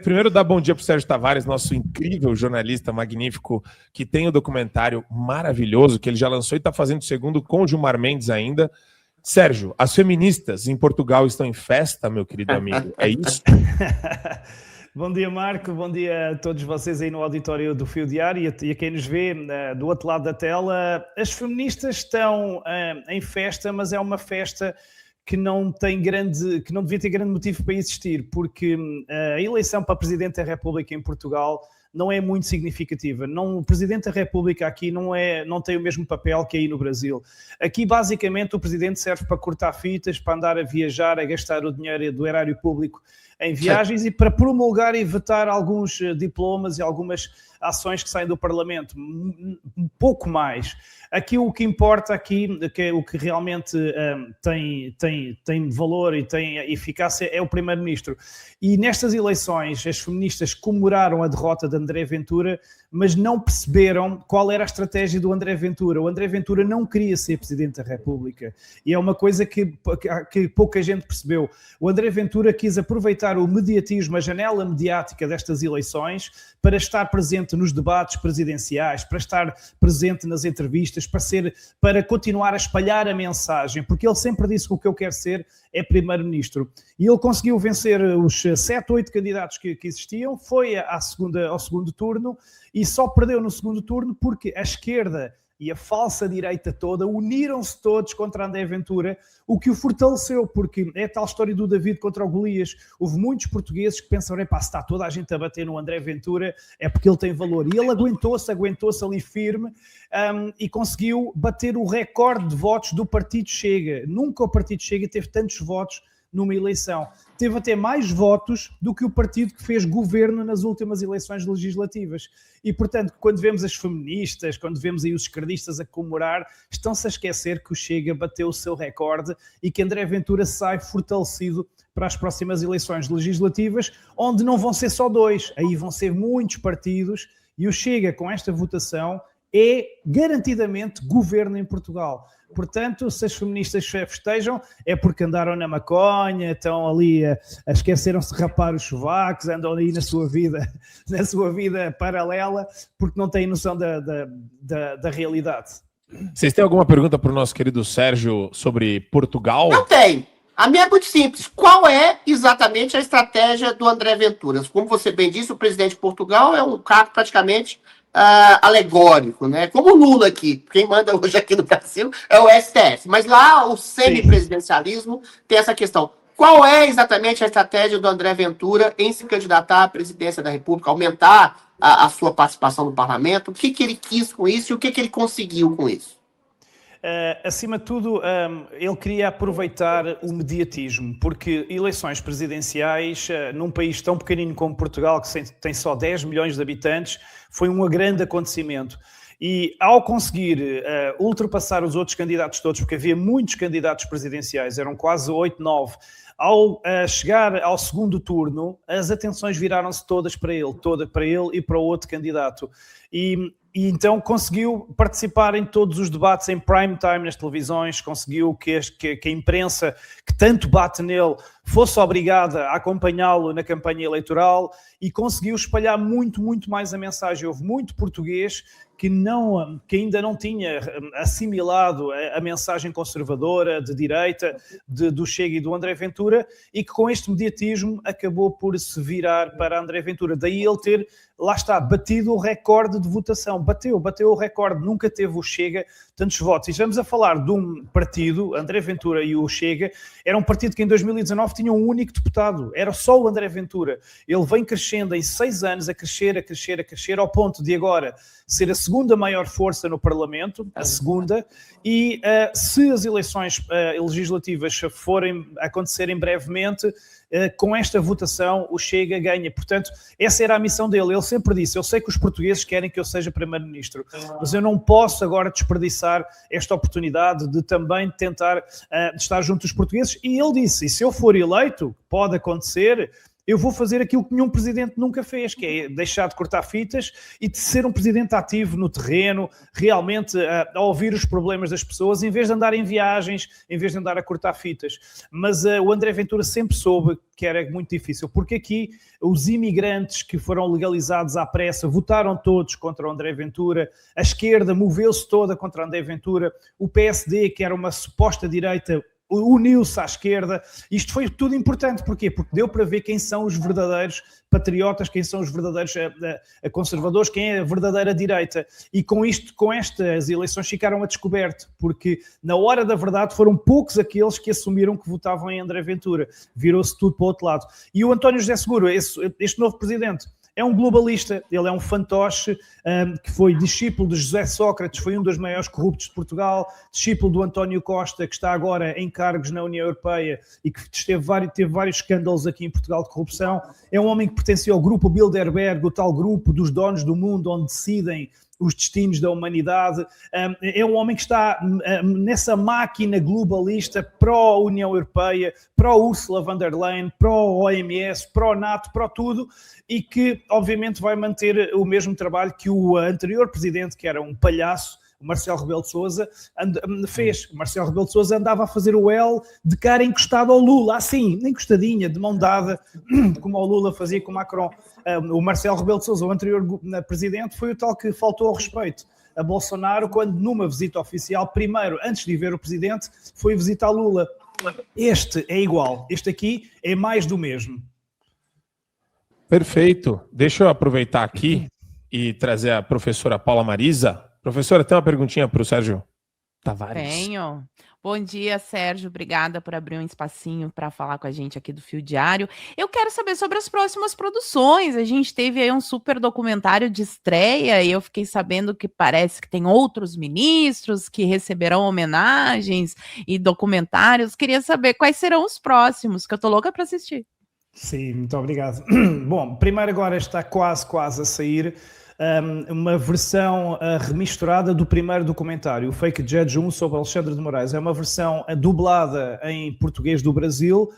primeiro dar bom dia para o Sérgio Tavares, nosso incrível jornalista magnífico, que tem o documentário maravilhoso, que ele já lançou e está fazendo o segundo com o Gilmar Mendes ainda. Sérgio, as feministas em Portugal estão em festa, meu querido amigo, é isso? Bom dia, Marco, bom dia a todos vocês aí no auditório do Fio Diário e a quem nos vê do outro lado da tela. As feministas estão em festa, mas é uma festa que não devia ter grande motivo para existir, porque a eleição para Presidente da República em Portugal não é muito significativa. O Presidente da República aqui não tem o mesmo papel que aí no Brasil. Aqui, basicamente, o Presidente serve para cortar fitas, para andar a viajar, a gastar o dinheiro do erário público em viagens e para promulgar e vetar alguns diplomas e algumas ações que saem do Parlamento. Um pouco mais. Aqui o que importa, o que realmente tem valor e tem eficácia é o Primeiro-Ministro. E nestas eleições as feministas comemoraram a derrota de André Ventura, mas não perceberam qual era a estratégia do André Ventura. O André Ventura não queria ser Presidente da República. E é uma coisa que pouca gente percebeu. O André Ventura quis aproveitar o mediatismo, a janela mediática destas eleições, para estar presente nos debates presidenciais, para estar presente nas entrevistas, para continuar a espalhar a mensagem, porque ele sempre disse que o que eu quero ser é Primeiro-Ministro. E ele conseguiu vencer os 7, 8 candidatos que existiam, foi ao segundo turno e só perdeu no segundo turno porque a esquerda e a falsa direita toda uniram-se todos contra André Ventura, o que o fortaleceu, porque é a tal história do David contra o Golias. Houve muitos portugueses que pensam, se está toda a gente a bater no André Ventura, é porque ele tem valor. E ele aguentou-se ali firme e conseguiu bater o recorde de votos do Partido Chega. Nunca o Partido Chega teve tantos votos numa eleição. Teve até mais votos do que o partido que fez governo nas últimas eleições legislativas. E, portanto, quando vemos as feministas, quando vemos aí os esquerdistas a comemorar, estão-se a esquecer que o Chega bateu o seu recorde e que André Ventura sai fortalecido para as próximas eleições legislativas, onde não vão ser só 2, aí vão ser muitos partidos, e o Chega, com esta votação, é garantidamente governo em Portugal. Portanto, se as feministas festejam, é porque andaram na maconha, estão ali esqueceram-se de rapar os sovacos, andam ali na sua vida paralela, porque não têm noção da realidade. Vocês têm alguma pergunta para o nosso querido Sérgio sobre Portugal? Não tem. A minha é muito simples. Qual é exatamente a estratégia do André Ventura? Como você bem disse, o presidente de Portugal é um cargo praticamente alegórico, né? Como o Lula aqui. Quem manda hoje aqui no Brasil é o STF. Mas lá o semipresidencialismo tem essa questão. Qual é exatamente a estratégia do André Ventura em se candidatar à presidência da República, aumentar a sua participação no parlamento? O que ele quis com isso e o que ele conseguiu com isso? Acima de tudo, ele queria aproveitar o mediatismo, porque eleições presidenciais, num país tão pequenino como Portugal, que tem só 10 milhões de habitantes, foi um grande acontecimento. E ao conseguir ultrapassar os outros candidatos todos, porque havia muitos candidatos presidenciais, eram quase 8, 9, ao chegar ao segundo turno, as atenções viraram-se todas para ele e para o outro candidato. E então conseguiu participar em todos os debates em prime time nas televisões, conseguiu que a imprensa, que tanto bate nele, fosse obrigada a acompanhá-lo na campanha eleitoral e conseguiu espalhar muito, muito mais a mensagem. Houve muito português que ainda não tinha assimilado a mensagem conservadora, de direita, do Chega e do André Ventura, e que com este mediatismo acabou por se virar para André Ventura. Daí ele ter, lá está, batido o recorde de votação. Bateu o recorde, nunca teve o Chega tantos votos. E estamos a falar de um partido, André Ventura e o Chega, era um partido que em 2019 tinha um único deputado, era só o André Ventura. Ele vem crescendo em 6 anos, a crescer, ao ponto de agora ser a segunda maior força no Parlamento, a segunda, e se as eleições legislativas forem acontecerem brevemente, com esta votação o Chega ganha. Portanto, essa era a missão dele. Ele sempre disse, eu sei que os portugueses querem que eu seja Primeiro-Ministro, mas eu não posso agora desperdiçar esta oportunidade de também tentar de estar junto dos portugueses. E ele disse, e se eu for eleito, pode acontecer, eu vou fazer aquilo que nenhum presidente nunca fez, que é deixar de cortar fitas e de ser um presidente ativo no terreno, realmente a ouvir os problemas das pessoas, em vez de andar em viagens, em vez de andar a cortar fitas. Mas o André Ventura sempre soube que era muito difícil, porque aqui os imigrantes que foram legalizados à pressa votaram todos contra o André Ventura, a esquerda moveu-se toda contra o André Ventura, o PSD, que era uma suposta direita, uniu-se à esquerda. Isto foi tudo importante. Porquê? Porque deu para ver quem são os verdadeiros patriotas, quem são os verdadeiros conservadores, quem é a verdadeira direita. E com estas eleições ficaram a descoberto, porque na hora da verdade foram poucos aqueles que assumiram que votavam em André Ventura. Virou-se tudo para o outro lado. E o António José Seguro, este novo presidente, é um globalista, ele é um fantoche, que foi discípulo de José Sócrates, foi um dos maiores corruptos de Portugal, discípulo do António Costa, que está agora em cargos na União Europeia e que teve vários escândalos aqui em Portugal de corrupção. É um homem que pertencia ao grupo Bilderberg, o tal grupo dos donos do mundo, onde decidem os destinos da humanidade. É um homem que está nessa máquina globalista pró-União Europeia, pró-Ursula von der Leyen, pró-OMS, pró-NATO, pró-tudo, e que obviamente vai manter o mesmo trabalho que o anterior presidente, que era um palhaço, o Marcelo Rebelo de Sousa, fez. O Marcelo Rebelo de Sousa andava a fazer o L de cara encostado ao Lula, assim, encostadinha, de mão dada, como o Lula fazia com o Macron. O Marcelo Rebelo de Sousa, o anterior presidente, foi o tal que faltou ao respeito a Bolsonaro quando, numa visita oficial, primeiro, antes de ver o presidente, foi visitar Lula. Este é igual. Este aqui é mais do mesmo. Perfeito. Deixa eu aproveitar aqui e trazer a professora Paula Marisa. Professora, tem uma perguntinha para o Sérgio Tavares? Tenho. Bom dia, Sérgio. Obrigada por abrir um espacinho para falar com a gente aqui do Fio Diário. Eu quero saber sobre as próximas produções. A gente teve aí um super documentário de estreia e eu fiquei sabendo que parece que tem outros ministros que receberão homenagens e documentários. Queria saber quais serão os próximos, que eu tô louca para assistir. Sim, muito obrigado. Bom, primeiro agora está quase a sair uma versão remisturada do primeiro documentário, o Fake Judge 1 sobre Alexandre de Moraes. É uma versão dublada em português do Brasil,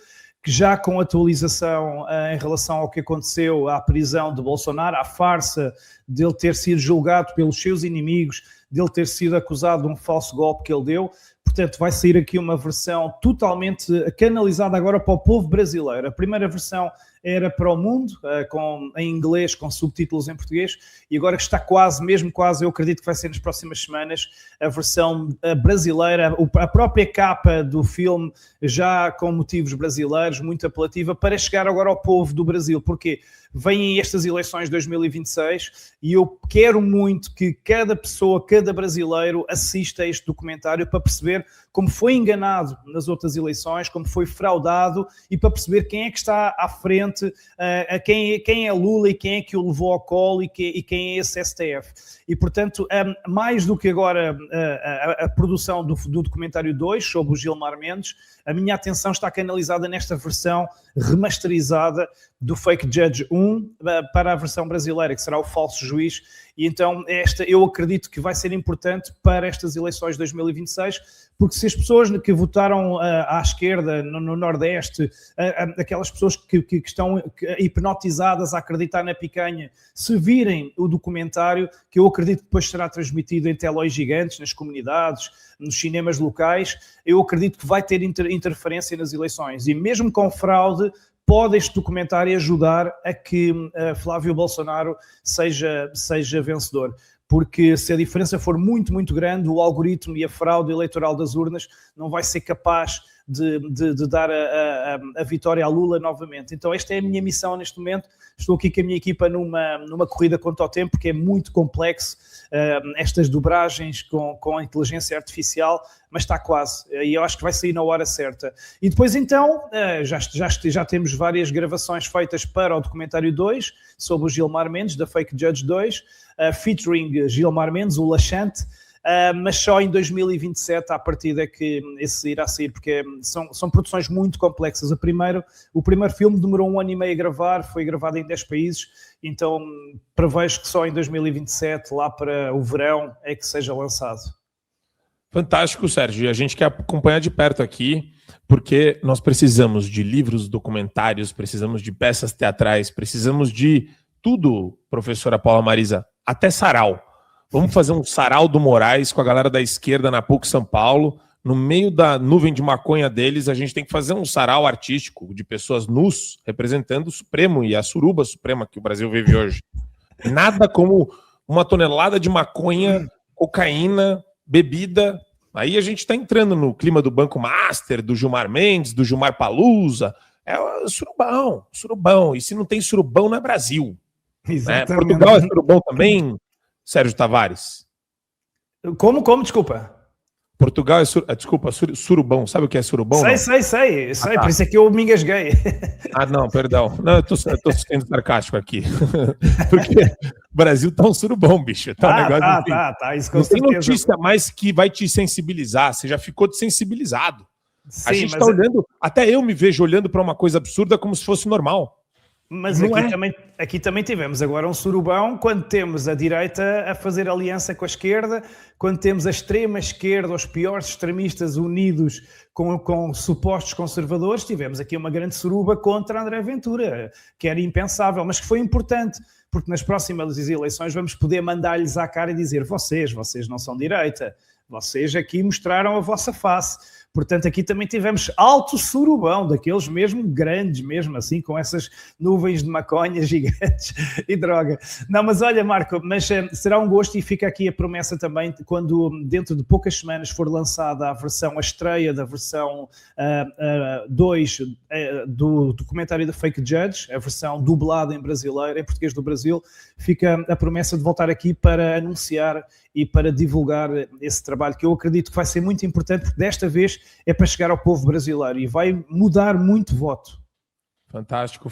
que já com atualização em relação ao que aconteceu à prisão de Bolsonaro, à farsa dele ter sido julgado pelos seus inimigos, dele ter sido acusado de um falso golpe que ele deu. Portanto, vai sair aqui uma versão totalmente canalizada agora para o povo brasileiro. A primeira versão era para o mundo, em inglês, com subtítulos em português, e agora está mesmo quase, eu acredito que vai ser nas próximas semanas, a versão brasileira, a própria capa do filme, já com motivos brasileiros, muito apelativa, para chegar agora ao povo do Brasil. Porquê? Vêm estas eleições de 2026 e eu quero muito que cada pessoa, cada brasileiro assista a este documentário para perceber como foi enganado nas outras eleições, como foi fraudado e para perceber quem é que está à frente, quem é Lula e quem é que o levou ao colo e quem é esse STF. E, portanto, mais do que agora a produção do documentário 2 sobre o Gilmar Mendes, a minha atenção está canalizada nesta versão remasterizada do Fake Judge 1 para a versão brasileira, que será o falso juiz. E então eu acredito que vai ser importante para estas eleições de 2026, porque se as pessoas que votaram à esquerda no Nordeste, aquelas pessoas que estão hipnotizadas a acreditar na picanha, se virem o documentário, que eu acredito que depois será transmitido em telões gigantes, nas comunidades, nos cinemas locais, eu acredito que vai ter interferência nas eleições. E mesmo com fraude, pode este documentário ajudar a que Flávio Bolsonaro seja vencedor. Porque se a diferença for muito, muito grande, o algoritmo e a fraude eleitoral das urnas não vai ser capaz de dar a vitória a Lula novamente. Então esta é a minha missão neste momento. Estou aqui com a minha equipa numa corrida contra o tempo, que é muito complexo, estas dobragens com a inteligência artificial, mas está quase. E eu acho que vai sair na hora certa. E depois então, já temos várias gravações feitas para o documentário 2, sobre o Gilmar Mendes, da Fake Judge 2, featuring Gilmar Mendes, o Laxante, mas só em 2027 à partida é que esse irá sair, porque são produções muito complexas. O primeiro filme demorou 1 ano e meio a gravar, foi gravado em 10 países, então prevejo que só em 2027, lá para o verão, é que seja lançado. Fantástico, Sérgio. E a gente quer acompanhar de perto aqui, porque nós precisamos de livros, documentários, precisamos de peças teatrais, precisamos de tudo, professora Paula Marisa, até sarau. Vamos fazer um sarau do Moraes com a galera da esquerda na PUC São Paulo. No meio da nuvem de maconha deles, a gente tem que fazer um sarau artístico de pessoas nus representando o Supremo e a suruba suprema que o Brasil vive hoje. Nada como uma tonelada de maconha, cocaína, bebida. Aí a gente está entrando no clima do Banco Master, do Gilmar Mendes, do Gilmar Palusa. É surubão, surubão. E se não tem surubão, não é Brasil. Né? Portugal é surubão também, Sérgio Tavares? Como? Desculpa. Portugal é surubão. Sabe o que é surubão? Sei. Tá. Por isso é que eu me engasguei. Não, perdão. Não, eu tô sendo sarcástico aqui. Porque o Brasil tá um surubão, bicho. Tá um negócio tá. Isso com não certeza. Tem notícia mais que vai te sensibilizar. Você já ficou desensibilizado. Sim, a gente tá olhando... Até eu me vejo olhando para uma coisa absurda como se fosse normal. Mas aqui também tivemos agora um surubão quando temos a direita a fazer aliança com a esquerda, quando temos a extrema esquerda, os piores extremistas unidos com supostos conservadores, tivemos aqui uma grande suruba contra André Ventura, que era impensável, mas que foi importante, porque nas próximas eleições vamos poder mandar-lhes à cara e dizer vocês não são direita, vocês aqui mostraram a vossa face. Portanto, aqui também tivemos alto surubão, daqueles mesmo grandes, mesmo assim, com essas nuvens de maconha gigantes e droga. Não, mas olha, Marco, será um gosto e fica aqui a promessa também, quando dentro de poucas semanas for lançada a estreia da versão 2 do documentário da Fake Judge, a versão dublada em brasileiro, em português do Brasil, fica a promessa de voltar aqui para anunciar e para divulgar esse trabalho, que eu acredito que vai ser muito importante, porque desta vez é para chegar ao povo brasileiro e vai mudar muito voto. Fantástico.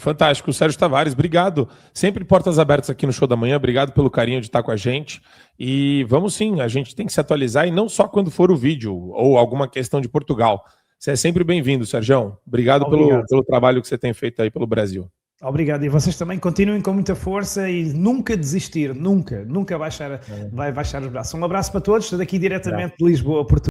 Sérgio Tavares, obrigado. Sempre portas abertas aqui no Show da Manhã, obrigado pelo carinho de estar com a gente. E vamos sim, a gente tem que se atualizar, e não só quando for o vídeo ou alguma questão de Portugal. Você é sempre bem-vindo, Sérgio. Obrigado pelo trabalho que você tem feito aí pelo Brasil. Obrigado, e vocês também continuem com muita força e nunca desistir, nunca vai baixar os braços. Um abraço para todos, daqui diretamente de Lisboa, Portugal.